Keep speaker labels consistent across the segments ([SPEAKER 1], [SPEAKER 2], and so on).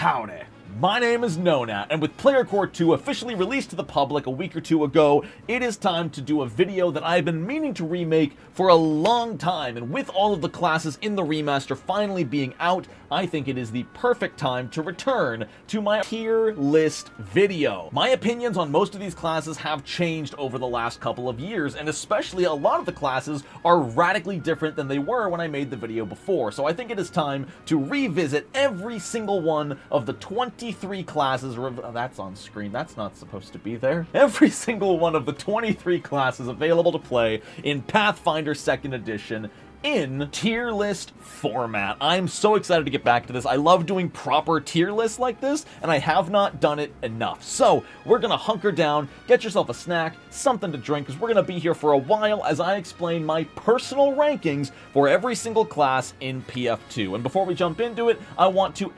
[SPEAKER 1] Howdy. My name is Nonat, and with Player Core 2 officially released to the public a week or two ago, it is time to do a video that I've been meaning to remake for a long time, and with all of the classes in the remaster finally being out, I think it is the perfect time to return to my tier list video. My opinions on most of these classes have changed over the last couple of years, and especially a lot of the classes are radically different than they were when I made the video before, so I think it is time to revisit every single one of the 23 classes, that's on screen, that's not supposed to be there. Every single one of the 23 classes available to play in Pathfinder 2nd Edition in tier list format. I'm so excited to get back to this. I love doing proper tier lists like this, and I have not done it enough. So we're gonna hunker down, get yourself a snack, something to drink, because we're gonna be here for a while as I explain my personal rankings for every single class in PF2. And before we jump into it, I want to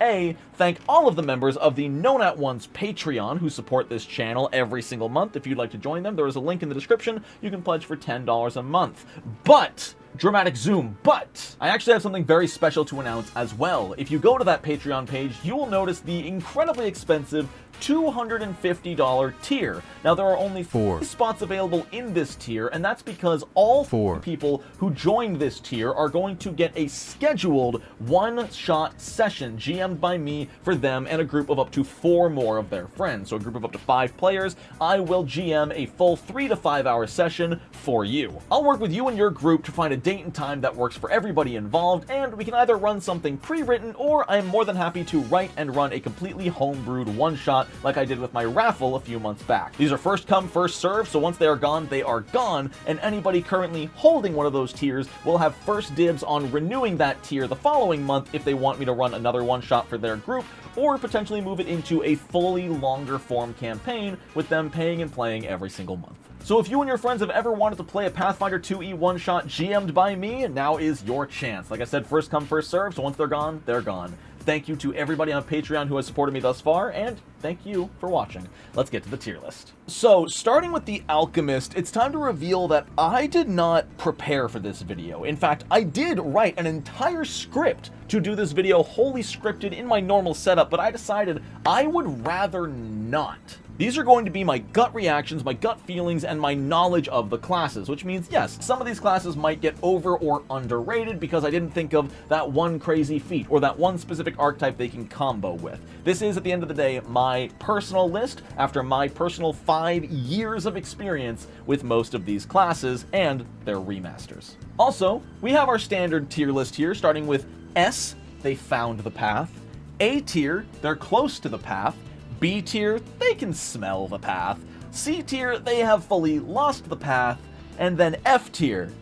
[SPEAKER 1] thank all of the members of the Nonat One's Patreon who support this channel every single month. If you'd like to join them, there is a link in the description. You can pledge for $10 a month. But dramatic zoom, but I actually have something very special to announce as well. If you go to that Patreon page, you will notice the incredibly expensive $250 tier. Now, there are only 4 spots available in this tier, and that's because all 4 people who join this tier are going to get a scheduled one-shot session GM'd by me for them and a group of up to 4 more of their friends. So a group of up to 5 players, I will GM a full 3 to 5 hour session for you. I'll work with you and your group to find a date and time that works for everybody involved, and we can either run something pre-written, or I'm more than happy to write and run a completely homebrewed one-shot like I did with my raffle a few months back. These are first come, first serve, so once they are gone, and anybody currently holding one of those tiers will have first dibs on renewing that tier the following month if they want me to run another one-shot for their group, or potentially move it into a fully longer form campaign with them paying and playing every single month. So if you and your friends have ever wanted to play a Pathfinder 2e one-shot GM'd by me, now is your chance. Like I said, first come, first serve, so once they're gone, they're gone. Thank you to everybody on Patreon who has supported me thus far, and thank you for watching. Let's get to the tier list. So, starting with the Alchemist, it's time to reveal that I did not prepare for this video. In fact, I did write an entire script to do this video, wholly scripted in my normal setup, but I decided I would rather not. These are going to be my gut reactions, my gut feelings, and my knowledge of the classes, which means, yes, some of these classes might get over or underrated because I didn't think of that one crazy feat or that one specific archetype they can combo with. This is, at the end of the day, my personal list after my personal 5 years of experience with most of these classes and their remasters. Also, we have our standard tier list here, starting with S, they found the path, A tier, they're close to the path, B tier, they can smell the path, C tier, they have fully lost the path, and then F tier,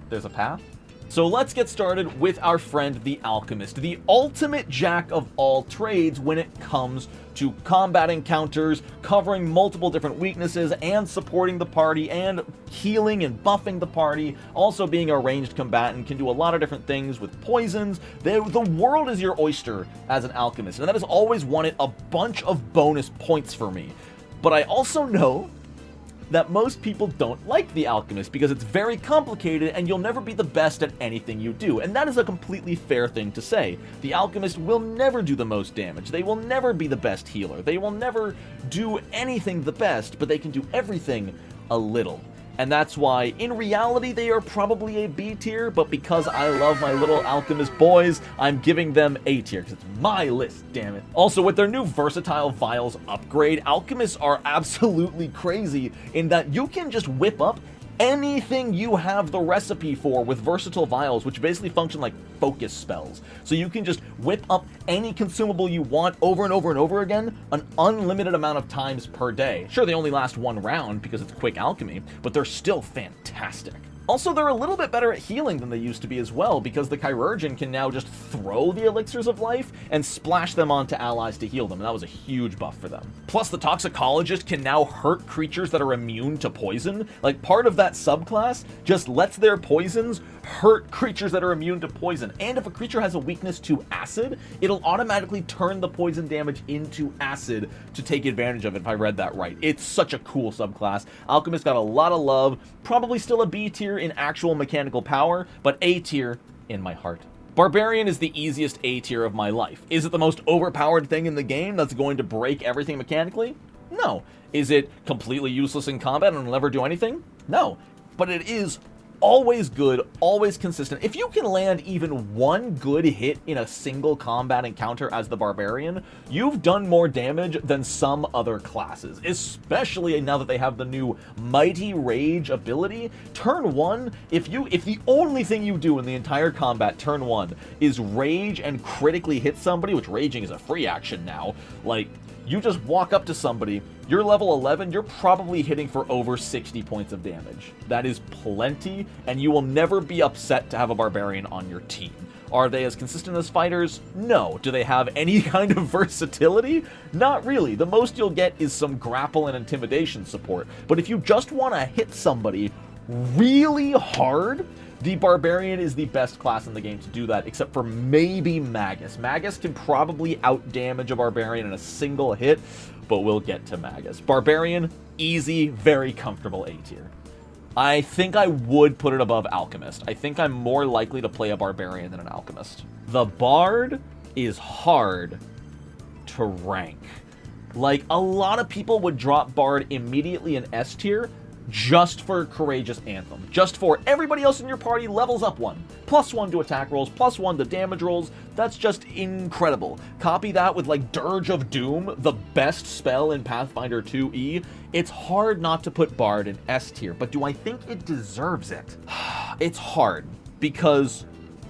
[SPEAKER 1] there's a path. So let's get started with our friend the Alchemist, the ultimate jack of all trades when it comes to combat encounters, covering multiple different weaknesses, and supporting the party, and healing and buffing the party. Also being a ranged combatant, can do a lot of different things with poisons. The world is your oyster as an alchemist, and that has always wanted a bunch of bonus points for me. But I also know that most people don't like the Alchemist because it's very complicated and you'll never be the best at anything you do, and that is a completely fair thing to say. The Alchemist will never do the most damage, they will never be the best healer, they will never do anything the best, but they can do everything a little. And that's why, in reality, they are probably a B tier, but because I love my little Alchemist boys, I'm giving them A tier, because it's my list, damn it. Also, with their new Versatile Vials upgrade, Alchemists are absolutely crazy in that you can just whip up anything you have the recipe for with Versatile Vials, which basically function like focus spells. So you can just whip up any consumable you want over and over and over again, an unlimited amount of times per day. Sure, they only last 1 round because it's quick alchemy, but they're still fantastic. Also, they're a little bit better at healing than they used to be as well, because the Chirurgeon can now just throw the Elixirs of Life and splash them onto allies to heal them, and that was a huge buff for them. Plus, the Toxicologist can now hurt creatures that are immune to poison. Like, part of that subclass just lets their poisons hurt creatures that are immune to poison, and if a creature has a weakness to acid, it'll automatically turn the poison damage into acid to take advantage of it, if I read that right. It's such a cool subclass. Alchemist got a lot of love, probably still a B tier in actual mechanical power, but A tier in my heart. Barbarian is the easiest A tier of my life. Is it the most overpowered thing in the game that's going to break everything mechanically? No. Is it completely useless in combat and will never do anything? No. But it is always good, always consistent. If you can land even one good hit in a single combat encounter as the Barbarian, you've done more damage than some other classes, especially now that they have the new Mighty Rage ability. Turn 1, if the only thing you do in the entire combat turn 1 is rage and critically hit somebody, which raging is a free action now, like, you just walk up to somebody, you're level 11, you're probably hitting for over 60 points of damage. That is plenty, and you will never be upset to have a Barbarian on your team. Are they as consistent as fighters? No. Do they have any kind of versatility? Not really. The most you'll get is some grapple and intimidation support. But if you just want to hit somebody really hard, the Barbarian is the best class in the game to do that, except for maybe Magus. Magus can probably outdamage a Barbarian in a single hit, but we'll get to Magus. Barbarian, easy, very comfortable A tier. I think I would put it above Alchemist. I think I'm more likely to play a Barbarian than an Alchemist. The Bard is hard to rank. Like, a lot of people would drop Bard immediately in S tier, just for Courageous Anthem. Just for everybody else in your party levels up 1. +1 to attack rolls, +1 to damage rolls. That's just incredible. Copy that with, like, Dirge of Doom, the best spell in Pathfinder 2e. It's hard not to put Bard in S tier, but do I think it deserves it? It's hard, because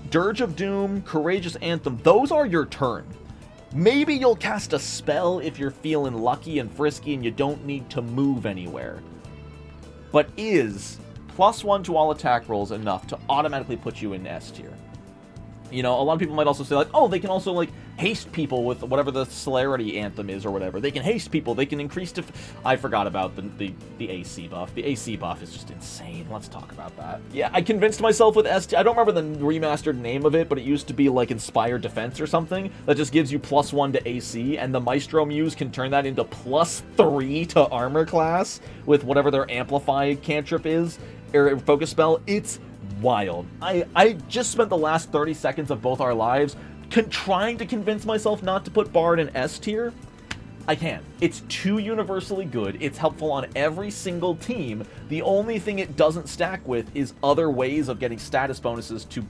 [SPEAKER 1] Dirge of Doom, Courageous Anthem, those are your turn. Maybe you'll cast a spell if you're feeling lucky and frisky and you don't need to move anywhere. But is +1 to all attack rolls enough to automatically put you in S tier? You know, a lot of people might also say, like, oh, they can also, like, haste people with whatever the celerity anthem is or whatever. They can haste people. They can increase I forgot about the AC buff. The AC buff is just insane. Let's talk about that. Yeah, I convinced myself with S tier. I don't remember the remastered name of it, but it used to be, like, Inspired Defense or something. That just gives you +1 to AC, and the Maestro Muse can turn that into +3 to armor class with whatever their Amplify cantrip is, or focus spell. It's wild. I just spent the last 30 seconds of both our lives trying to convince myself not to put Bard in S tier. I can't. It's too universally good. It's helpful on every single team. The only thing it doesn't stack with is other ways of getting status bonuses to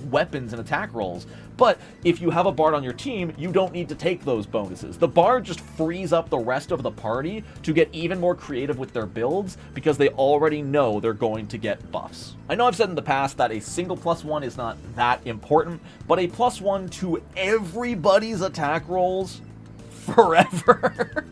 [SPEAKER 1] weapons and attack rolls. But if you have a Bard on your team, you don't need to take those bonuses. The Bard just frees up the rest of the party to get even more creative with their builds because they already know they're going to get buffs. I know I've said in the past that a single +1 is not that important, but a +1 to everybody's attack rolls forever.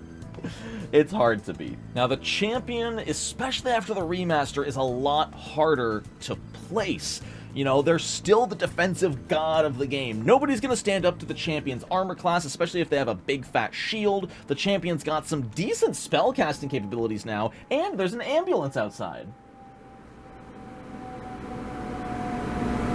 [SPEAKER 1] It's hard to beat. Now, the champion, especially after the remaster, is a lot harder to place. You know, they're still the defensive god of the game. Nobody's going to stand up to the champion's armor class, especially if they have a big fat shield. The champion's got some decent spellcasting capabilities now, and there's an ambulance outside.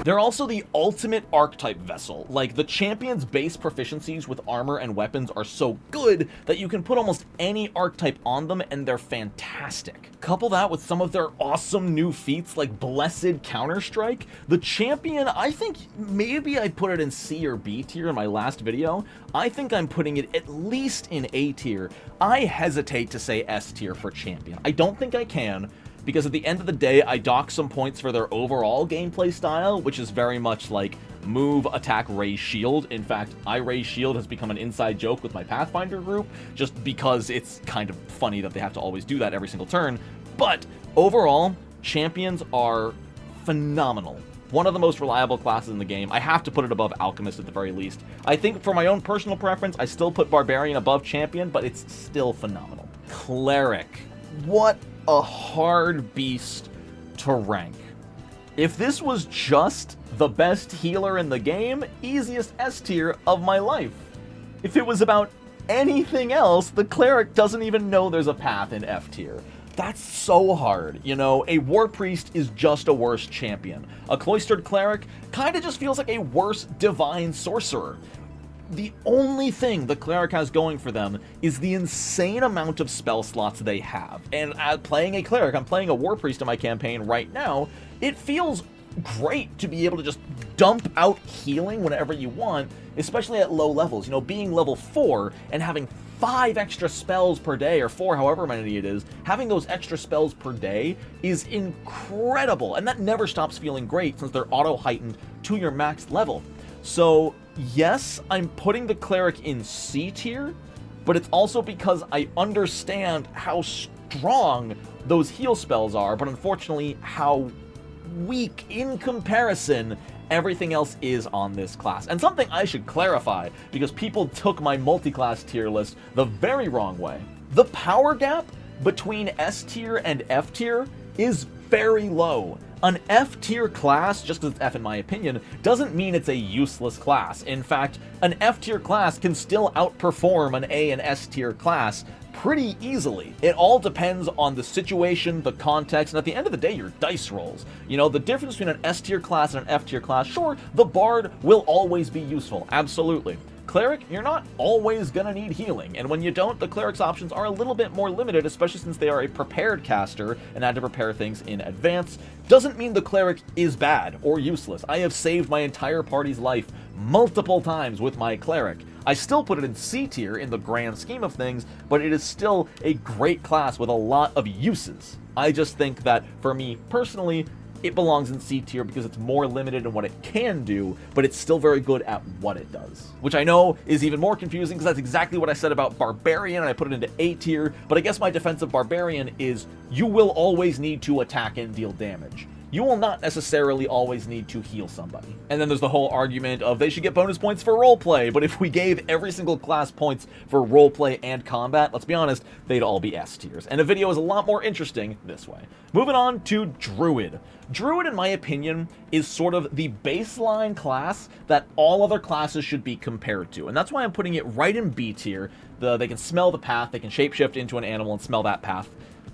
[SPEAKER 1] They're also the ultimate archetype vessel. Like, the champion's base proficiencies with armor and weapons are so good that you can put almost any archetype on them and they're fantastic. Couple that with some of their awesome new feats like Blessed Counterstrike. The champion, I think maybe I put it in C or B tier in my last video. I think I'm putting it at least in A tier. I hesitate to say S tier for champion. I don't think I can, because at the end of the day, I dock some points for their overall gameplay style, which is very much like move, attack, raise, shield. In fact, I raise shield has become an inside joke with my Pathfinder group, just because it's kind of funny that they have to always do that every single turn. But overall, champions are phenomenal. One of the most reliable classes in the game. I have to put it above Alchemist at the very least. I think for my own personal preference, I still put Barbarian above Champion, but it's still phenomenal. Cleric. What a hard beast to rank. If this was just the best healer in the game, easiest S tier of my life. If it was about anything else, the Cleric doesn't even know there's a path in F tier. That's so hard, you know? A War Priest is just a worse champion. A Cloistered Cleric kind of just feels like a worse Divine Sorcerer. The only thing the Cleric has going for them is the insane amount of spell slots they have. And playing a Cleric, I'm playing a War Priest in my campaign right now, it feels great to be able to just dump out healing whenever you want, especially at low levels. You know, being level 4 and having 5 extra spells per day, or 4, however many it is, having those extra spells per day is incredible, and that never stops feeling great since they're auto-heightened to your max level. So, yes, I'm putting the Cleric in C tier, but it's also because I understand how strong those heal spells are, but unfortunately how weak in comparison everything else is on this class. And something I should clarify, because people took my multi-class tier list the very wrong way. The power gap between S tier and F tier is very low. An F tier class, just because it's F in my opinion, doesn't mean it's a useless class. In fact, an F tier class can still outperform an A and S tier class pretty easily. It all depends on the situation, the context, and at the end of the day, your dice rolls. You know, the difference between an S tier class and an F tier class, sure, the Bard will always be useful, absolutely. Cleric, you're not always gonna need healing, and when you don't, the Cleric's options are a little bit more limited, especially since they are a prepared caster and had to prepare things in advance. Doesn't mean the Cleric is bad or useless. I have saved my entire party's life multiple times with my Cleric. I still put it in C tier in the grand scheme of things, but it is still a great class with a lot of uses. I just think that, for me personally, it belongs in C tier because it's more limited in what it can do, but it's still very good at what it does. Which I know is even more confusing because that's exactly what I said about Barbarian, and I put it into A tier, but I guess my defense of Barbarian is you will always need to attack and deal damage. You will not necessarily always need to heal somebody. And then there's the whole argument of they should get bonus points for roleplay, but if we gave every single class points for roleplay and combat, let's be honest, they'd all be S tiers. And a video is a lot more interesting this way. Moving on to Druid. Druid, in my opinion, is sort of the baseline class that all other classes should be compared to. And that's why I'm putting it right in B tier. They can smell the path, they can shapeshift into an animal and smell that path.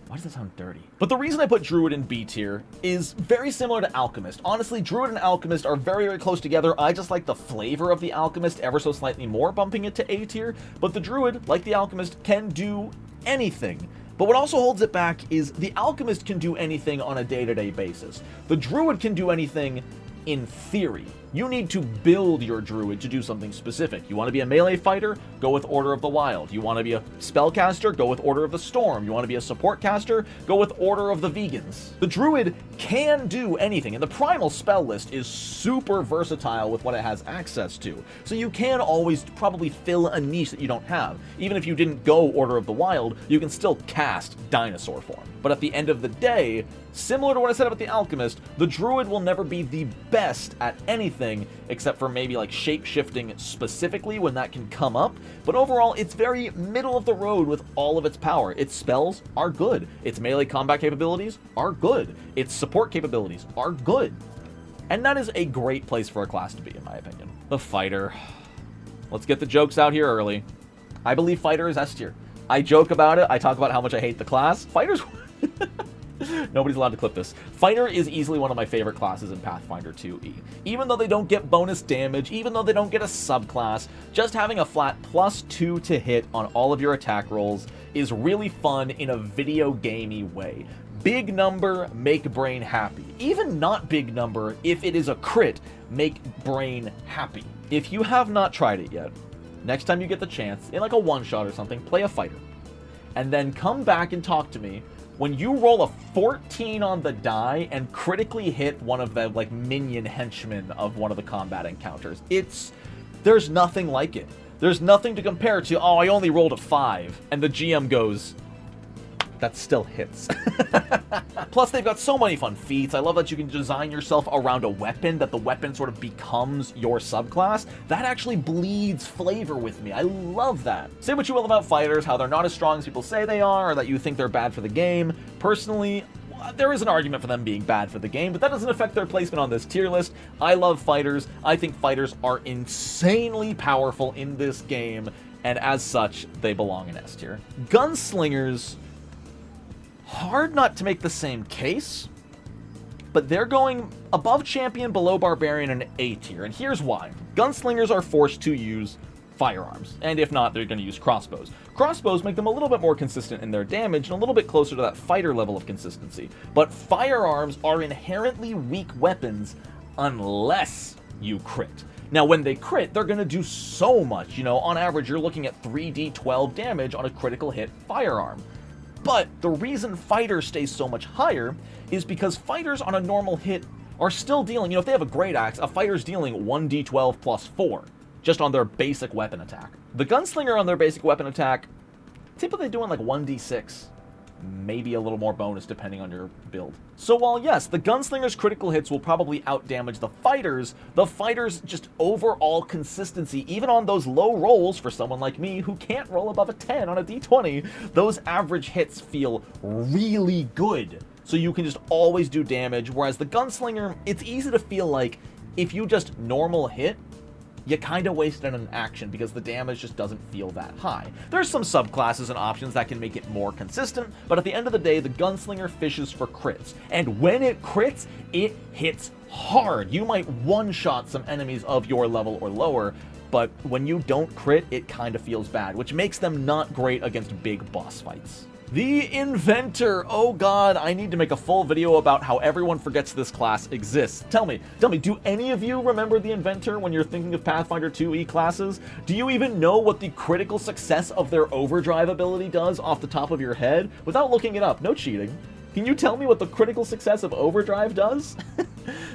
[SPEAKER 1] Why does that sound dirty? But the reason I put Druid in B tier is very similar to Alchemist. Honestly, Druid and Alchemist are very, very close together. I just like the flavor of the Alchemist ever so slightly more, bumping it to A tier. But the Druid, like the Alchemist, can do anything. But what also holds it back is the Alchemist can do anything on a day-to-day basis. The Druid can do anything in theory. You need to build your Druid to do something specific. You want to be a melee fighter? Go with Order of the Wild. You want to be a spellcaster? Go with Order of the Storm. You want to be a support caster? Go with Order of the Vegans. The Druid can do anything, and the primal spell list is super versatile with what it has access to. So you can always probably fill a niche that you don't have. Even if you didn't go Order of the Wild, you can still cast Dinosaur form. But at the end of the day, similar to what I said about the Alchemist, the Druid will never be the best at anything, except for maybe like shape-shifting specifically when that can come up, but overall it's very middle of the road with all of its power. Its spells are good, its melee combat capabilities are good, its support capabilities are good, and that is a great place for a class to be, in my opinion. The Fighter. Let's get the jokes out here early. I believe Fighter is S tier. I joke about it, I talk about how much I hate the class. Fighter's... Nobody's allowed to clip this. Fighter is easily one of my favorite classes in Pathfinder 2e. Even though they don't get bonus damage, even though they don't get a subclass, just having a flat +2 to hit on all of your attack rolls is really fun in a video gamey way. Big number, make brain happy. Even not big number, if it is a crit, make brain happy. If you have not tried it yet, next time you get the chance, in like a one-shot or something, play a Fighter. And then come back and talk to me when you roll a 14 on the die and critically hit one of the like minion henchmen of one of the combat encounters. There's nothing like it. There's nothing to compare to, oh, I only rolled a 5, and the GM goes, that still hits. Plus, they've got so many fun feats. I love that you can design yourself around a weapon, that the weapon sort of becomes your subclass. That actually bleeds flavor with me. I love that. Say what you will about fighters, how they're not as strong as people say they are, or that you think they're bad for the game. Personally, there is an argument for them being bad for the game, but that doesn't affect their placement on this tier list. I love fighters. I think fighters are insanely powerful in this game, and as such, they belong in S tier. Gunslingers... hard not to make the same case, but they're going above Champion, below Barbarian, and A tier, and here's why. Gunslingers are forced to use firearms. And if not, they're going to use crossbows. Crossbows make them a little bit more consistent in their damage and a little bit closer to that fighter level of consistency. But firearms are inherently weak weapons unless you crit. Now, when they crit, they're going to do so much. You know, on average, you're looking at 3d12 damage on a critical hit firearm. But the reason fighters stay so much higher is because fighters on a normal hit are still dealing, you know, if they have a great axe, a fighter's dealing 1d12 plus 4, just on their basic weapon attack. The Gunslinger on their basic weapon attack, typically doing like 1d6, maybe a little more bonus depending on your build. So while yes, the Gunslinger's critical hits will probably outdamage the fighters just overall consistency, even on those low rolls for someone like me who can't roll above a 10 on a d20, those average hits feel really good. So you can just always do damage, whereas the Gunslinger, it's easy to feel like if you just normal hit, you kind of wasted an action because the damage just doesn't feel that high. There's some subclasses and options that can make it more consistent, but at the end of the day, the Gunslinger fishes for crits. And when it crits, it hits hard. You might one-shot some enemies of your level or lower, but when you don't crit, it kind of feels bad, which makes them not great against big boss fights. The Inventor. Oh god, I need to make a full video about how everyone forgets this class exists. Tell me, do any of you remember the Inventor when you're thinking of Pathfinder 2e classes? Do you even know what the critical success of their overdrive ability does off the top of your head? Without looking it up, no cheating. Can you tell me what the critical success of overdrive does?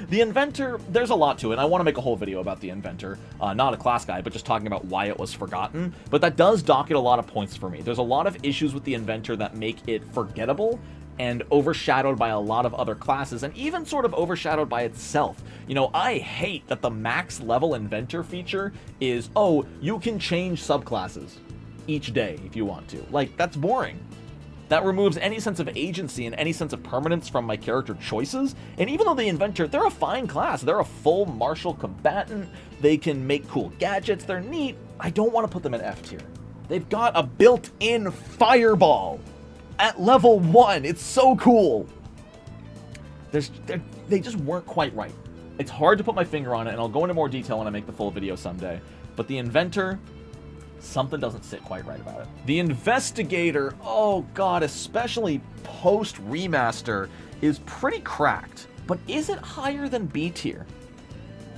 [SPEAKER 1] The Inventor, there's a lot to it. I want to make a whole video about the Inventor. Not a class guide, but just talking about why it was forgotten. But that does docket a lot of points for me. There's a lot of issues with the Inventor that make it forgettable and overshadowed by a lot of other classes, and even sort of overshadowed by itself. You know, I hate that the max level Inventor feature is, oh, you can change subclasses each day if you want to. Like, that's boring. That removes any sense of agency and any sense of permanence from my character choices. And even though the Inventor, they're a fine class, they're a full martial combatant, they can make cool gadgets, they're neat, I don't want to put them in F tier. They've got a built-in fireball at level 1. It's so cool. They just weren't quite right. It's hard to put my finger on it, and I'll go into more detail when I make the full video someday. But the Inventor, something doesn't sit quite right about it. The Investigator, oh god, especially post-remaster, is pretty cracked. But is it higher than B tier?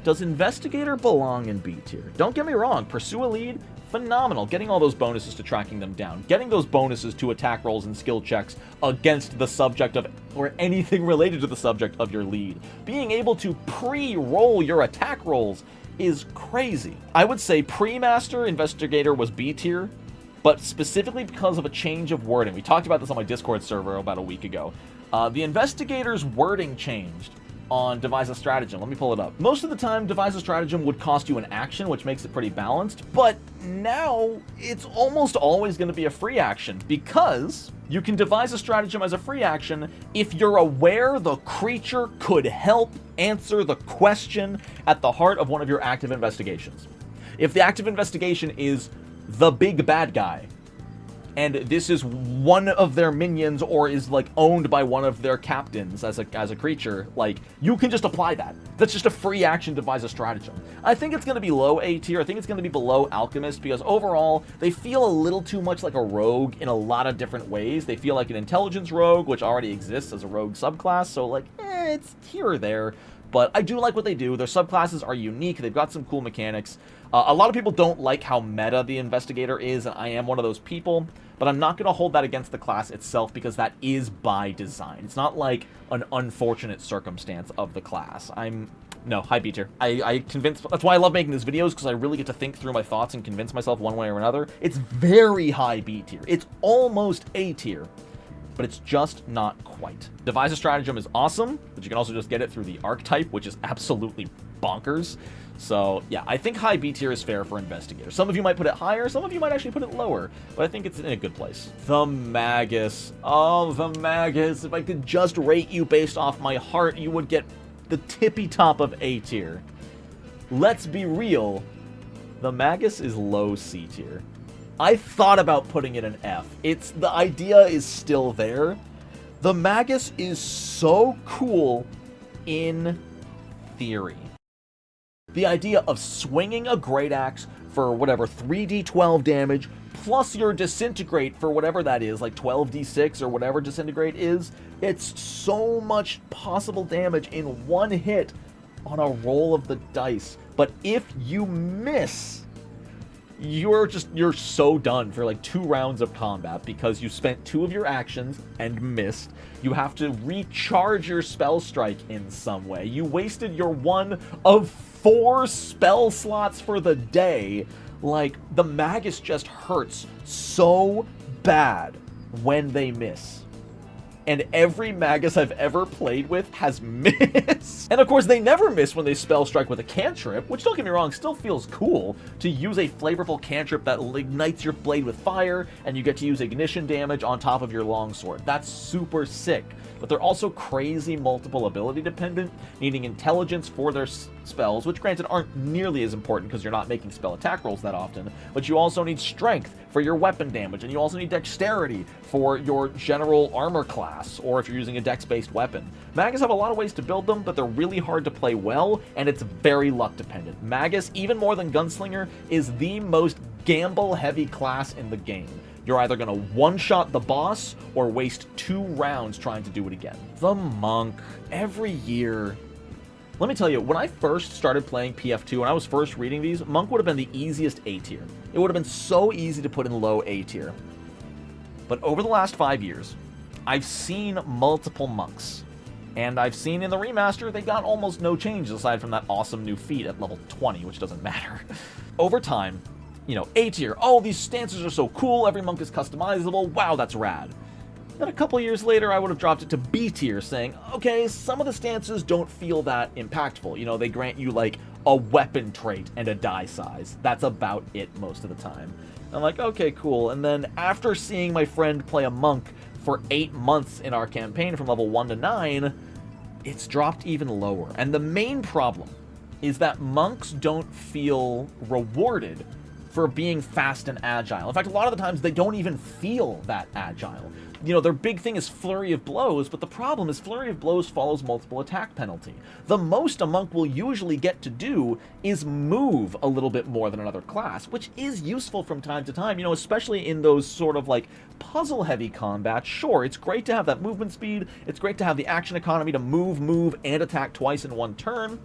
[SPEAKER 1] Does Investigator belong in B tier? Don't get me wrong, Pursue a Lead, phenomenal. Getting all those bonuses to tracking them down. Getting those bonuses to attack rolls and skill checks against the subject of, or anything related to the subject of your lead. Being able to pre-roll your attack rolls is crazy. I would say pre-master Investigator was B tier, but specifically because of a change of wording. We talked about this on my Discord server about a week ago. The Investigator's wording changed on Devise a Stratagem. Let me pull it up. Most of the time, Devise a Stratagem would cost you an action, which makes it pretty balanced, but now it's almost always going to be a free action, because you can devise a stratagem as a free action if you're aware the creature could help answer the question at the heart of one of your active investigations. If the active investigation is the big bad guy, and this is one of their minions or is like owned by one of their captains as a creature, like, you can just apply that. That's just a free action devise a stratagem. I think it's going to be low A tier. I think it's going to be below Alchemist, because overall they feel a little too much like a rogue in a lot of different ways. They feel like an intelligence rogue, which already exists as a rogue subclass, so like, it's here or there. But I do like what they do. Their subclasses are unique. They've got some cool mechanics. A lot of people don't like how meta the Investigator is, and I am one of those people. But I'm not going to hold that against the class itself, because that is by design. It's not like an unfortunate circumstance of the class. No, high B tier. That's why I love making these videos, because I really get to think through my thoughts and convince myself one way or another. It's very high B tier. It's almost A tier, but it's just not quite. Devise a Stratagem is awesome, but you can also just get it through the archetype, which is absolutely bonkers. So, yeah, I think high B tier is fair for Investigator. Some of you might put it higher, some of you might actually put it lower, but I think it's in a good place. The Magus. Oh, the Magus. If I could just rate you based off my heart, you would get the tippy top of A tier. Let's be real, the Magus is low C tier. I thought about putting it in F. The idea is still there. The Magus is so cool in theory. The idea of swinging a Great Axe for whatever 3d12 damage, plus your Disintegrate for whatever that is, like 12d6 or whatever Disintegrate is, it's so much possible damage in one hit on a roll of the dice. But if you miss, you're so done for like 2 rounds of combat because you spent 2 of your actions and missed. You have to recharge your spell strike in some way. You wasted your 1 of 4 spell slots for the day. Like, the Magus just hurts so bad when they miss. And every Magus I've ever played with has missed. And of course, they never miss when they spell strike with a cantrip, which, don't get me wrong, still feels cool to use a flavorful cantrip that ignites your blade with fire, and you get to use ignition damage on top of your longsword. That's super sick. But they're also crazy multiple ability dependent, needing intelligence for their spells, which granted aren't nearly as important because you're not making spell attack rolls that often, but you also need strength for your weapon damage, and you also need dexterity for your general armor class, or if you're using a dex-based weapon. Magus have a lot of ways to build them, but they're really hard to play well, and it's very luck dependent. Magus, even more than Gunslinger, is the most gamble-heavy class in the game. You're either going to one-shot the boss or waste 2 rounds trying to do it again. The Monk, every year. Let me tell you, when I first started playing PF2, when I was first reading these, Monk would have been the easiest A tier. It would have been so easy to put in low A tier. But over the last 5 years, I've seen multiple Monks. And I've seen in the remaster, they got almost no changes aside from that awesome new feat at level 20, which doesn't matter. Over time, you know, A tier, oh, these stances are so cool, every monk is customizable, wow, that's rad. Then a couple years later, I would have dropped it to B tier, saying, okay, some of the stances don't feel that impactful. You know, they grant you, like, a weapon trait and a die size. That's about it most of the time. I'm like, okay, cool. And then after seeing my friend play a monk for 8 months in our campaign from level 1 to 9, it's dropped even lower. And the main problem is that monks don't feel rewarded for being fast and agile. In fact, a lot of the times they don't even feel that agile. You know, their big thing is Flurry of Blows, but the problem is Flurry of Blows follows multiple attack penalty. The most a monk will usually get to do is move a little bit more than another class, which is useful from time to time, you know, especially in those sort of like puzzle-heavy combat. Sure, it's great to have that movement speed, it's great to have the action economy to move, and attack twice in one turn,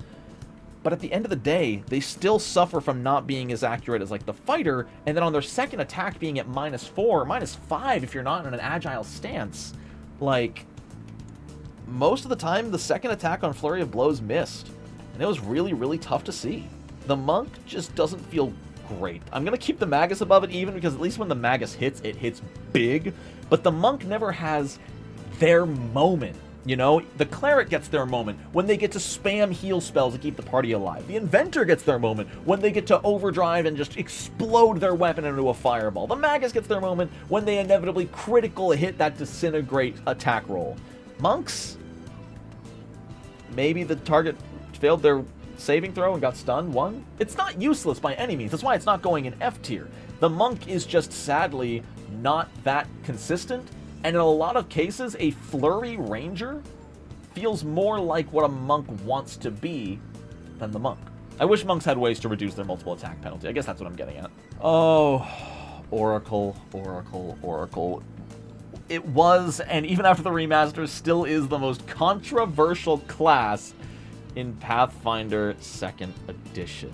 [SPEAKER 1] but at the end of the day, they still suffer from not being as accurate as, like, the fighter, and then on their second attack being at -4, -5 if you're not in an agile stance. Like, most of the time, the second attack on Flurry of Blows missed, and it was really, really tough to see. The Monk just doesn't feel great. I'm gonna keep the Magus above it even, because at least when the Magus hits, it hits big, but the Monk never has their moment. You know, the Cleric gets their moment when they get to spam heal spells to keep the party alive. The Inventor gets their moment when they get to overdrive and just explode their weapon into a fireball. The Magus gets their moment when they inevitably critical hit that Disintegrate attack roll. Monks? Maybe the target failed their saving throw and got stunned. 1? It's not useless by any means. That's why it's not going in F tier. The Monk is just sadly not that consistent. And in a lot of cases, a Flurry Ranger feels more like what a monk wants to be than the monk. I wish monks had ways to reduce their multiple attack penalty. I guess that's what I'm getting at. Oh, Oracle, Oracle, Oracle. It was, and even after the remaster, still is the most controversial class in Pathfinder 2nd Edition.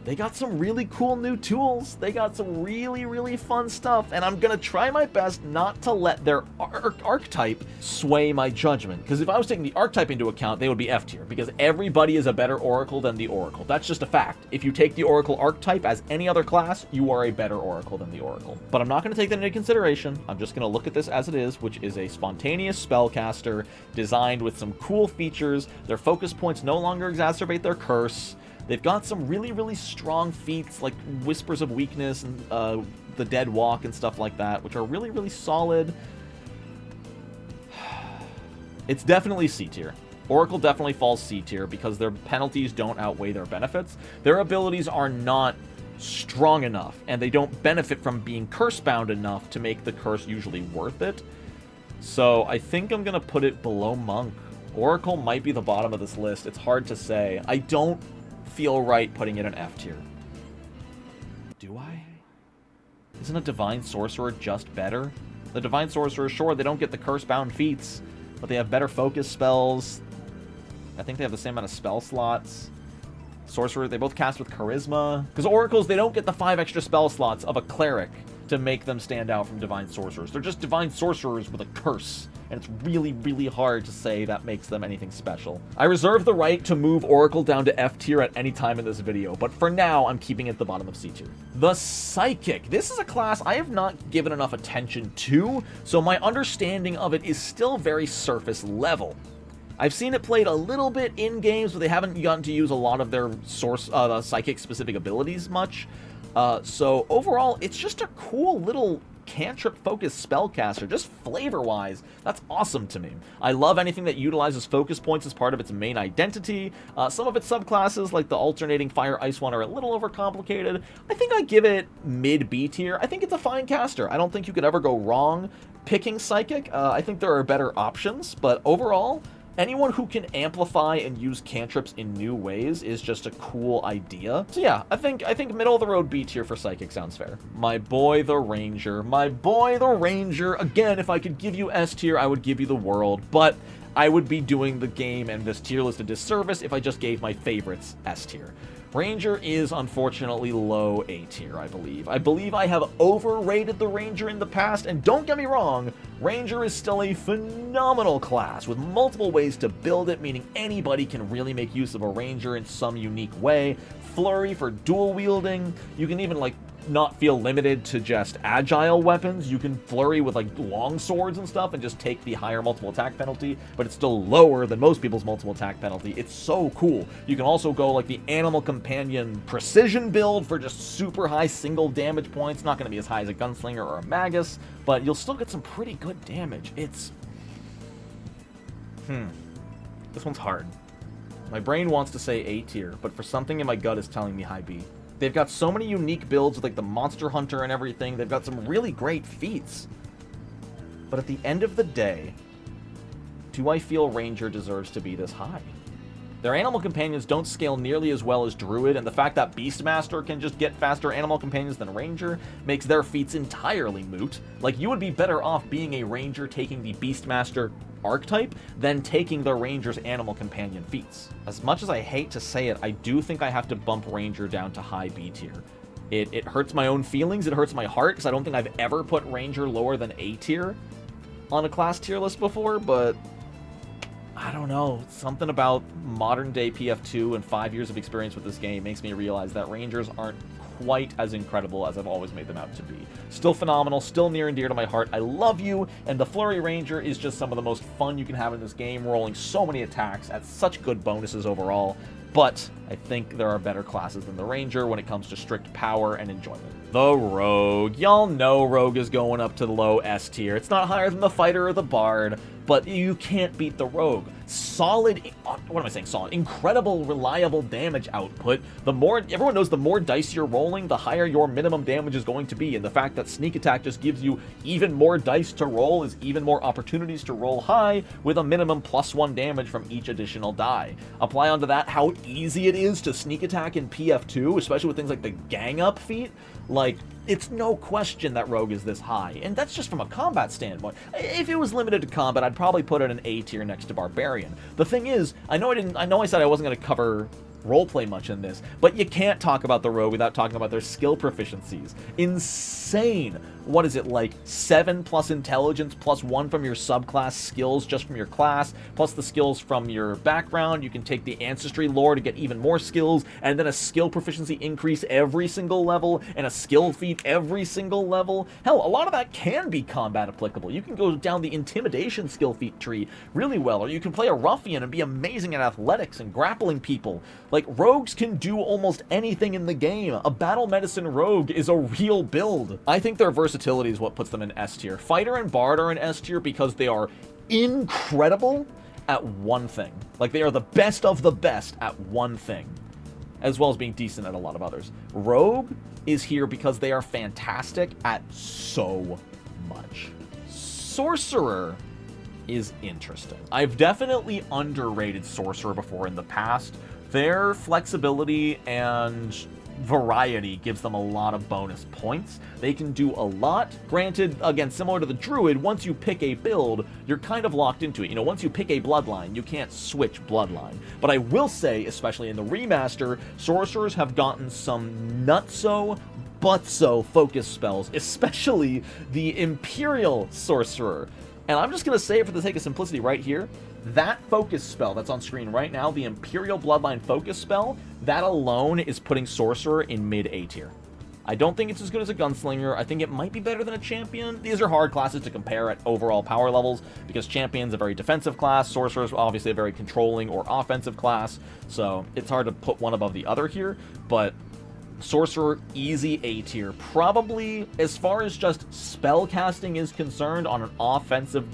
[SPEAKER 1] They got some really cool new tools. They got some really, really fun stuff, and I'm gonna try my best not to let their archetype sway my judgment. Because if I was taking the archetype into account, they would be F tier, because everybody is a better Oracle than the Oracle. That's just a fact. If you take the Oracle archetype as any other class, you are a better Oracle than the Oracle. But I'm not gonna take that into consideration. I'm just gonna look at this as it is, which is a spontaneous spellcaster designed with some cool features. Their focus points no longer exacerbate their curse. They've got some really, really strong feats like Whispers of Weakness and the Dead Walk and stuff like that, which are really, really solid. It's definitely C tier. Oracle definitely falls C tier because their penalties don't outweigh their benefits. Their abilities are not strong enough, and they don't benefit from being curse-bound enough to make the curse usually worth it. So I think I'm going to put it below Monk. Oracle might be the bottom of this list. It's hard to say. I don't feel right putting it in F tier. Do I? Isn't a Divine Sorcerer just better? The Divine Sorcerer, sure, they don't get the curse-bound feats, but they have better focus spells. I think they have the same amount of spell slots. Sorcerer, they both cast with Charisma. Because Oracles, they don't get the 5 extra spell slots of a Cleric to make them stand out from Divine Sorcerers. They're just Divine Sorcerers with a curse. And it's really, really hard to say that makes them anything special. I reserve the right to move Oracle down to F tier at any time in this video, but for now, I'm keeping it at the bottom of C tier. The Psychic. This is a class I have not given enough attention to, so my understanding of it is still very surface level. I've seen it played a little bit in games, but they haven't gotten to use a lot of their Psychic-specific abilities much. So overall, it's just a cool little cantrip-focused spellcaster, just flavor-wise. That's awesome to me. I love anything that utilizes focus points as part of its main identity. Some of its subclasses, like the alternating Fire-Ice one, are a little overcomplicated. I think I give it mid-B tier. I think it's a fine caster. I don't think you could ever go wrong picking Psychic. I think there are better options, but overall, anyone who can amplify and use cantrips in new ways is just a cool idea. So yeah, I think middle of the road B tier for Psychic sounds fair. My boy the Ranger. My boy the Ranger. Again, if I could give you S tier, I would give you the world, but I would be doing the game and this tier list a disservice if I just gave my favorites S tier. Ranger is unfortunately low A tier, I believe. I believe I have overrated the Ranger in the past, and don't get me wrong, Ranger is still a phenomenal class with multiple ways to build it, meaning anybody can really make use of a Ranger in some unique way. Flurry for dual wielding. You can even not feel limited to just agile weapons. You can flurry with long swords and stuff and just take the higher multiple attack penalty, but it's still lower than most people's multiple attack penalty. It's so cool. You can also go the Animal Companion precision build for just super high single damage points. Not going to be as high as a Gunslinger or a Magus, but you'll still get some pretty good damage. It's this one's hard. My brain wants to say A tier, but for something in my gut is telling me high B. They've got so many unique builds with the Monster Hunter and everything. They've got some really great feats. But at the end of the day, do I feel Ranger deserves to be this high? Their animal companions don't scale nearly as well as Druid, and the fact that Beastmaster can just get faster animal companions than Ranger makes their feats entirely moot. You would be better off being a Ranger taking the Beastmaster archetype than taking the Ranger's animal companion feats. As much as I hate to say it, I do think I have to bump Ranger down to high B tier. It hurts my own feelings, it hurts my heart, because I don't think I've ever put Ranger lower than A tier on a class tier list before, but I don't know. Something about modern day PF2 and 5 years of experience with this game makes me realize that Rangers aren't quite as incredible as I've always made them out to be. Still phenomenal, still near and dear to my heart. I love you, and the Flurry Ranger is just some of the most fun you can have in this game, rolling so many attacks at such good bonuses overall. But I think there are better classes than the Ranger when it comes to strict power and enjoyment. The Rogue. Y'all know Rogue is going up to the low S tier. It's not higher than the Fighter or the Bard, but you can't beat the Rogue. Solid, what am I saying? Solid. Incredible, reliable damage output. Everyone knows the more dice you're rolling, the higher your minimum damage is going to be. And the fact that Sneak Attack just gives you even more dice to roll is even more opportunities to roll high with a minimum +1 damage from each additional die. Apply onto that how easy it is to Sneak Attack in PF2, especially with things like the Gang Up feat. It's no question that Rogue is this high, and that's just from a combat standpoint. If it was limited to combat, I'd probably put it in A tier next to Barbarian. The thing is, I know I said I wasn't going to cover roleplay much in this, but you can't talk about the Rogue without talking about their skill proficiencies. Insane. What is it, 7 plus intelligence plus 1 from your subclass skills just from your class, plus the skills from your background. You can take the ancestry lore to get even more skills, and then a skill proficiency increase every single level, and a skill feat every single level. Hell, a lot of that can be combat applicable. You can go down the intimidation skill feat tree really well, or you can play a ruffian and be amazing at athletics and grappling people. Rogues can do almost anything in the game. A battle medicine rogue is a real build. I think their versatility is what puts them in S tier. Fighter and Bard are in S tier because they are incredible at one thing. They are the best of the best at one thing, as well as being decent at a lot of others. Rogue is here because they are fantastic at so much. Sorcerer is interesting. I've definitely underrated Sorcerer before in the past, Their flexibility and variety gives them a lot of bonus points. They can do a lot. Granted, again, similar to the Druid, once you pick a build, you're kind of locked into it. You know, once you pick a bloodline, you can't switch bloodline. But I will say, especially in the remaster, sorcerers have gotten some nutso butso focus spells, especially the Imperial Sorcerer. And I'm just going to say it for the sake of simplicity right here. That focus spell that's on screen right now, the Imperial Bloodline focus spell, that alone is putting Sorcerer in mid-A tier. I don't think it's as good as a Gunslinger. I think it might be better than a Champion. These are hard classes to compare at overall power levels because Champion's a very defensive class, Sorcerer's obviously a very controlling or offensive class, so it's hard to put one above the other here, but Sorcerer, easy A tier. Probably, as far as just spell casting is concerned on an offensive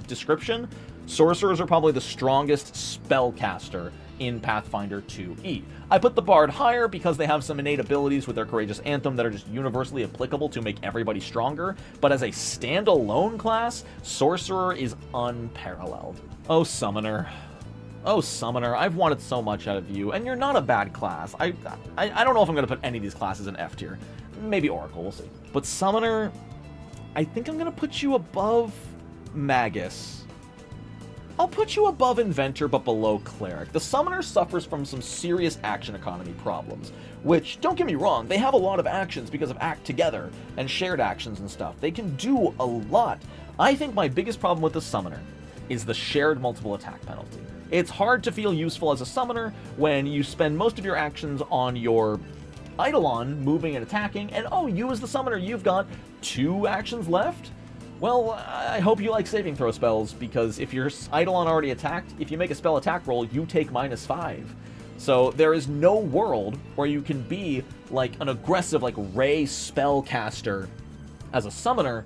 [SPEAKER 1] description, Sorcerers are probably the strongest spellcaster in Pathfinder 2e. I put the Bard higher because they have some innate abilities with their Courageous Anthem that are just universally applicable to make everybody stronger, but as a standalone class, Sorcerer is unparalleled. Oh, Summoner. Oh, Summoner, I've wanted so much out of you, and you're not a bad class. I don't know if I'm going to put any of these classes in F tier. Maybe Oracle, we'll see. But Summoner, I think I'm going to put you above Magus. I'll put you above Inventor, but below Cleric. The Summoner suffers from some serious action economy problems, which, don't get me wrong, they have a lot of actions because of Act Together and shared actions and stuff. They can do a lot. I think my biggest problem with the Summoner is the shared multiple attack penalty. It's hard to feel useful as a Summoner when you spend most of your actions on your Eidolon moving and attacking, and oh, you as the Summoner, you've got 2 actions left? Well, I hope you like saving throw spells, because if your Eidolon already attacked, if you make a spell attack roll, you take -5. So there is no world where you can be like an aggressive, like Ray spellcaster as a Summoner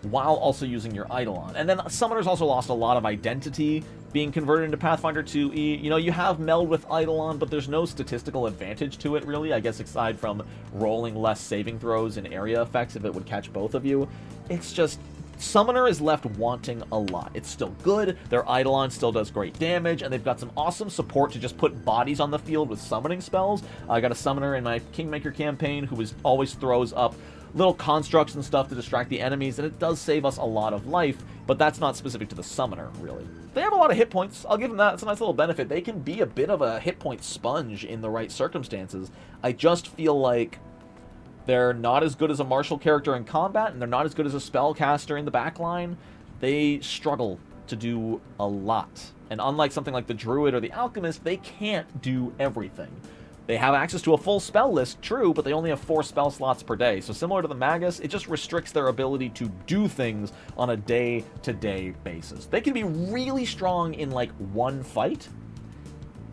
[SPEAKER 1] while also using your Eidolon. And then Summoners also lost a lot of identity being converted into Pathfinder 2e. You know, you have Meld with Eidolon, but there's no statistical advantage to it, really, I guess, aside from rolling less saving throws and area effects if it would catch both of you. It's just, Summoner is left wanting a lot. It's still good, their Eidolon still does great damage, and they've got some awesome support to just put bodies on the field with summoning spells. I got a Summoner in my Kingmaker campaign who always throws up little constructs and stuff to distract the enemies, and it does save us a lot of life, but that's not specific to the Summoner, really. They have a lot of hit points. I'll give them that. It's a nice little benefit. They can be a bit of a hit point sponge in the right circumstances. I just feel like they're not as good as a martial character in combat, and they're not as good as a spellcaster in the backline. They struggle to do a lot. And unlike something like the Druid or the Alchemist, they can't do everything. They have access to a full spell list, true, but they only have 4 spell slots per day. So similar to the Magus, it just restricts their ability to do things on a day-to-day basis. They can be really strong in, like, one fight,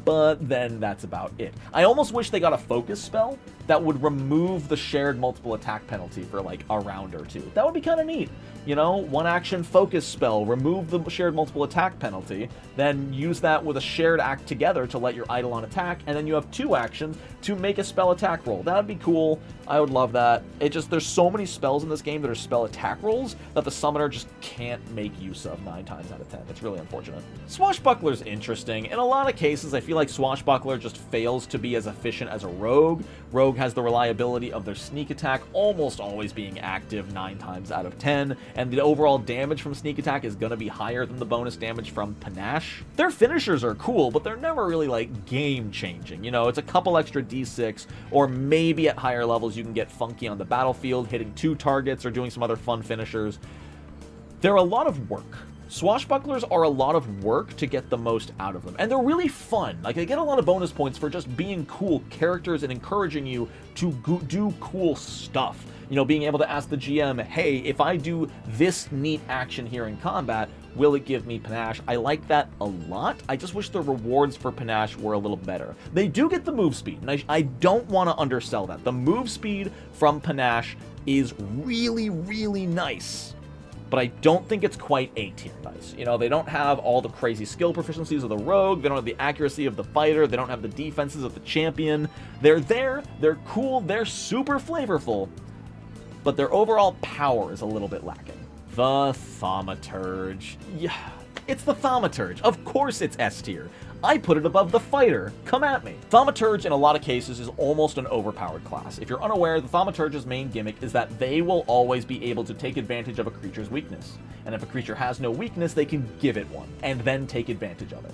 [SPEAKER 1] but then that's about it. I almost wish they got a focus spell that would remove the shared multiple attack penalty for, like, a round or 2. That would be kind of neat. You know, one action focus spell, remove the shared multiple attack penalty, then use that with a shared act together to let your Eidolon attack, and then you have 2 actions to make a spell attack roll. That would be cool. I would love that. There's so many spells in this game that are spell attack rolls that the Summoner just can't make use of 9 times out of 10. It's really unfortunate. Swashbuckler's interesting. In a lot of cases, I feel like Swashbuckler just fails to be as efficient as a Rogue. Rogue has the reliability of their sneak attack almost always being active 9 times out of 10, and the overall damage from sneak attack is going to be higher than the bonus damage from panache. Their finishers are cool, but they're never really, like, game-changing. You know, it's a couple extra d6, or maybe at higher levels you can get funky on the battlefield, hitting 2 targets or doing some other fun finishers. They're a lot of work. Swashbucklers are a lot of work to get the most out of them, and they're really fun. Like, they get a lot of bonus points for just being cool characters and encouraging you to do cool stuff. You know, being able to ask the GM, hey, if I do this neat action here in combat, will it give me panache? I like that a lot. I just wish the rewards for panache were a little better. They do get the move speed, and I don't want to undersell that. The move speed from panache is really, really nice, but I don't think it's quite A tier nice. You know, they don't have all the crazy skill proficiencies of the Rogue, they don't have the accuracy of the Fighter, they don't have the defenses of the Champion. They're there, they're cool, they're super flavorful, but their overall power is a little bit lacking. The Thaumaturge. Yeah, it's the Thaumaturge. Of course it's S tier. I put it above the fighter. Come at me. Thaumaturge, in a lot of cases, is almost an overpowered class. If you're unaware, the Thaumaturge's main gimmick is that they will always be able to take advantage of a creature's weakness. And if a creature has no weakness, they can give it one, and then take advantage of it.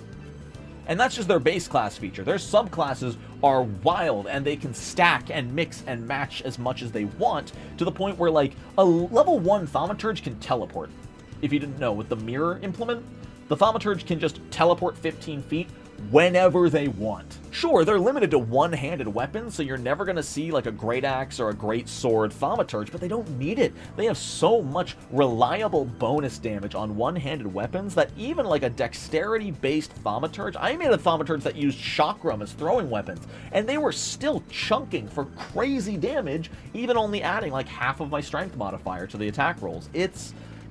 [SPEAKER 1] And that's just their base class feature. Their subclasses are wild, and they can stack and mix and match as much as they want, to the point where, like, a level 1 Thaumaturge can teleport. If you didn't know, with the mirror implement, the Thaumaturge can just teleport 15 feet whenever they want. Sure, they're limited to one-handed weapons, so you're never going to see like a great axe or a great sword Thaumaturge, but they don't need it. They have so much reliable bonus damage on one-handed weapons that even like a dexterity-based Thaumaturge, I made a Thaumaturge that used Chakram as throwing weapons, and they were still chunking for crazy damage, even only adding like half of my strength modifier to the attack rolls.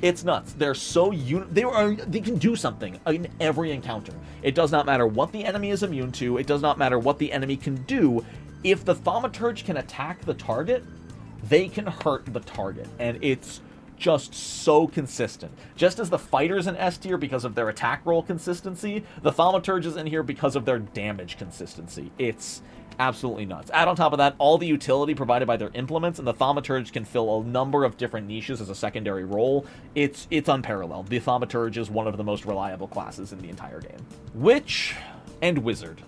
[SPEAKER 1] It's nuts. They're so they can do something in every encounter. It does not matter what the enemy is immune to. It does not matter what the enemy can do. If the Thaumaturge can attack the target, they can hurt the target, and it's just so consistent. Just as the fighter's in S tier because of their attack roll consistency, the Thaumaturge is in here because of their damage consistency. It's absolutely nuts. Add on top of that all the utility provided by their implements, and the Thaumaturge can fill a number of different niches as a secondary role. It's unparalleled. The Thaumaturge is one of the most reliable classes in the entire game. Witch and Wizard.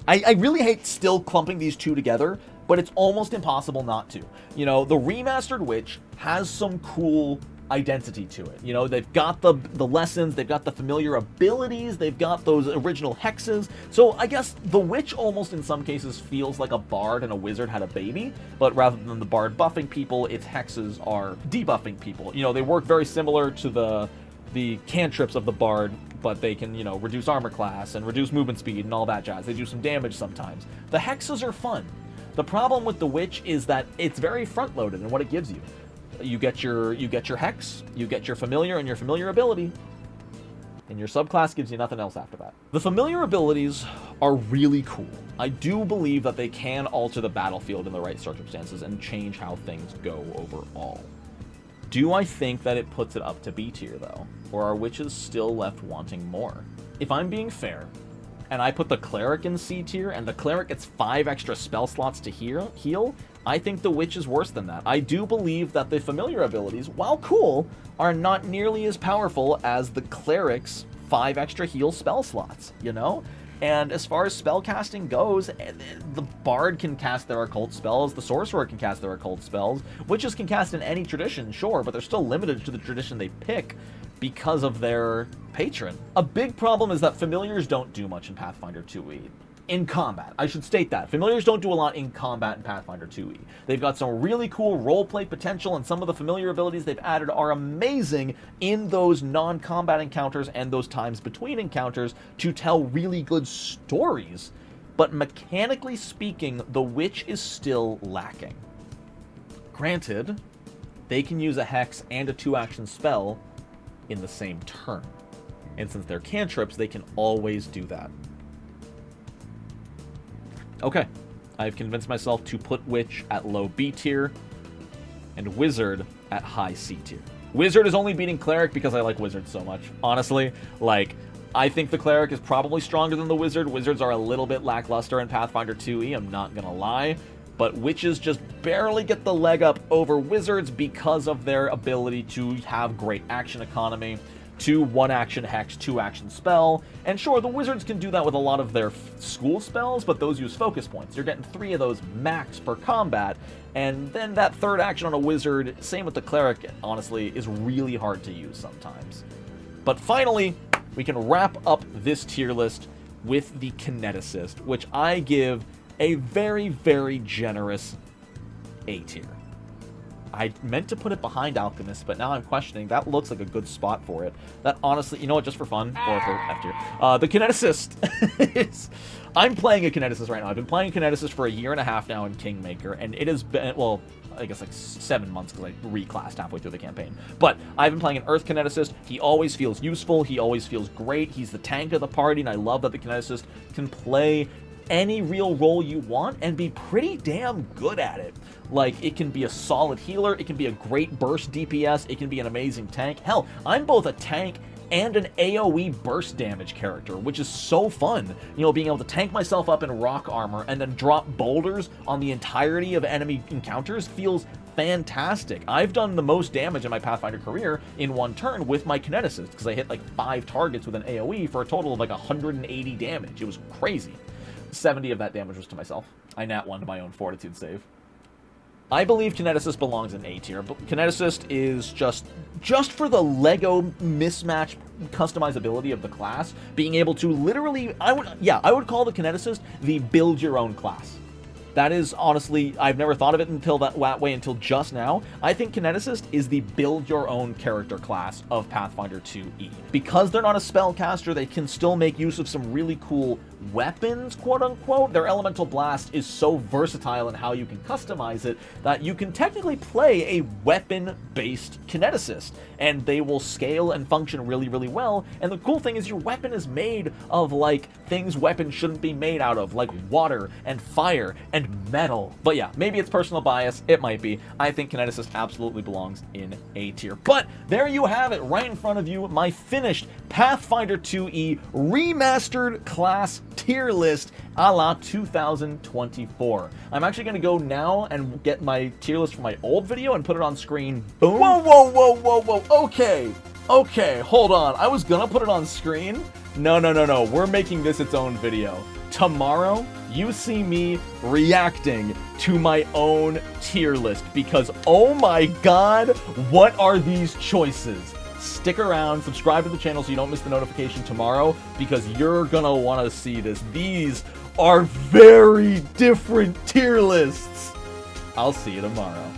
[SPEAKER 1] I really hate still clumping these two together, but it's almost impossible not to. You know, the Remastered Witch has some cool identity to it. You know, they've got the lessons, they've got the familiar abilities, they've got those original hexes. So I guess the Witch almost in some cases feels like a bard and a wizard had a baby, but rather than the bard buffing people, its hexes are debuffing people. You know, they work very similar to the cantrips of the bard, but they can, you know, reduce armor class and reduce movement speed and all that jazz. They do some damage sometimes. The hexes are fun. The problem with the Witch is that it's very front-loaded in what it gives you. You get your hex, you get your familiar and your familiar ability, and your subclass gives you nothing else after that. The familiar abilities are really cool. I do believe that they can alter the battlefield in the right circumstances and change how things go overall. Do I think that it puts it up to B tier though? Or are witches still left wanting more? If I'm being fair, and I put the Cleric in C tier, and the Cleric gets 5 extra spell slots to heal, I think the Witch is worse than that. I do believe that the familiar abilities, while cool, are not nearly as powerful as the Cleric's 5 extra heal spell slots, you know? And as far as spellcasting goes, the Bard can cast their occult spells, the Sorcerer can cast their occult spells, Witches can cast in any tradition, sure, but they're still limited to the tradition they pick because of their patron. A big problem is that familiars don't do much in Pathfinder 2e. In combat, I should state that. Familiars don't do a lot in combat in Pathfinder 2e. They've got some really cool roleplay potential, and some of the familiar abilities they've added are amazing in those non-combat encounters and those times between encounters to tell really good stories. But mechanically speaking, the Witch is still lacking. Granted, they can use a hex and a 2-action spell in the same turn. And since they're cantrips, they can always do that. Okay, I've convinced myself to put Witch at low B tier and Wizard at high C tier. Wizard is only beating Cleric because I like Wizard so much. Honestly, like, I think the Cleric is probably stronger than the Wizard. Wizards are a little bit lackluster in Pathfinder 2e, I'm not gonna lie. But Witches just barely get the leg up over Wizards because of their ability to have great action economy, 2 1-action hex, 2-action spell. And sure, the Wizards can do that with a lot of their school spells, but those use focus points. You're getting 3 of those max per combat, and then that 3rd action on a Wizard, same with the Cleric, honestly, is really hard to use sometimes. But finally, we can wrap up this tier list with the Kineticist, which I give a very, very generous A tier. I meant to put it behind Alchemist, but now I'm questioning. That looks like a good spot for it. That honestly, you know what, just for fun, or for F tier. The Kineticist is... I'm playing a Kineticist right now. I've been playing Kineticist for a year and a half now in Kingmaker, and it has been, well, I guess like 7 months because I reclassed halfway through the campaign. But I've been playing an Earth Kineticist. He always feels useful. He always feels great. He's the tank of the party, and I love that the Kineticist can play any real role you want and be pretty damn good at it. Like, it can be a solid healer, it can be a great burst DPS, it can be an amazing tank. Hell, I'm both a tank and an AoE burst damage character, which is so fun. You know, being able to tank myself up in rock armor and then drop boulders on the entirety of enemy encounters feels fantastic. I've done the most damage in my Pathfinder career in one turn with my Kineticist, because I hit like 5 targets with an AoE for a total of like 180 damage. It was crazy. 70 of that damage was to myself. I nat 1 to my own fortitude save. I believe Kineticist belongs in A tier, but Kineticist is just for the Lego mismatch customizability of the class, being able to literally, I would call the Kineticist the build your own class. That is, honestly, I've never thought of it until that way until just now. I think Kineticist is the build-your-own character class of Pathfinder 2e. Because they're not a spellcaster, they can still make use of some really cool weapons, quote-unquote. Their Elemental Blast is so versatile in how you can customize it that you can technically play a weapon-based Kineticist, and they will scale and function really, really well. And the cool thing is your weapon is made of, like, things weapons shouldn't be made out of, like water and fire and metal. But yeah, maybe it's personal bias. It might be. I think Kineticist absolutely belongs in A tier. But there you have it, right in front of you, my finished Pathfinder 2e Remastered class tier list a la 2024. I'm actually going to go now and get my tier list from my old video and put it on screen. Boom. Whoa. Okay, hold on. I was going to put it on screen. No. We're making this its own video. Tomorrow, you see me reacting to my own tier list because, oh my god, what are these choices? Stick around, subscribe to the channel so you don't miss the notification tomorrow because you're gonna want to see this. These are very different tier lists. I'll see you tomorrow.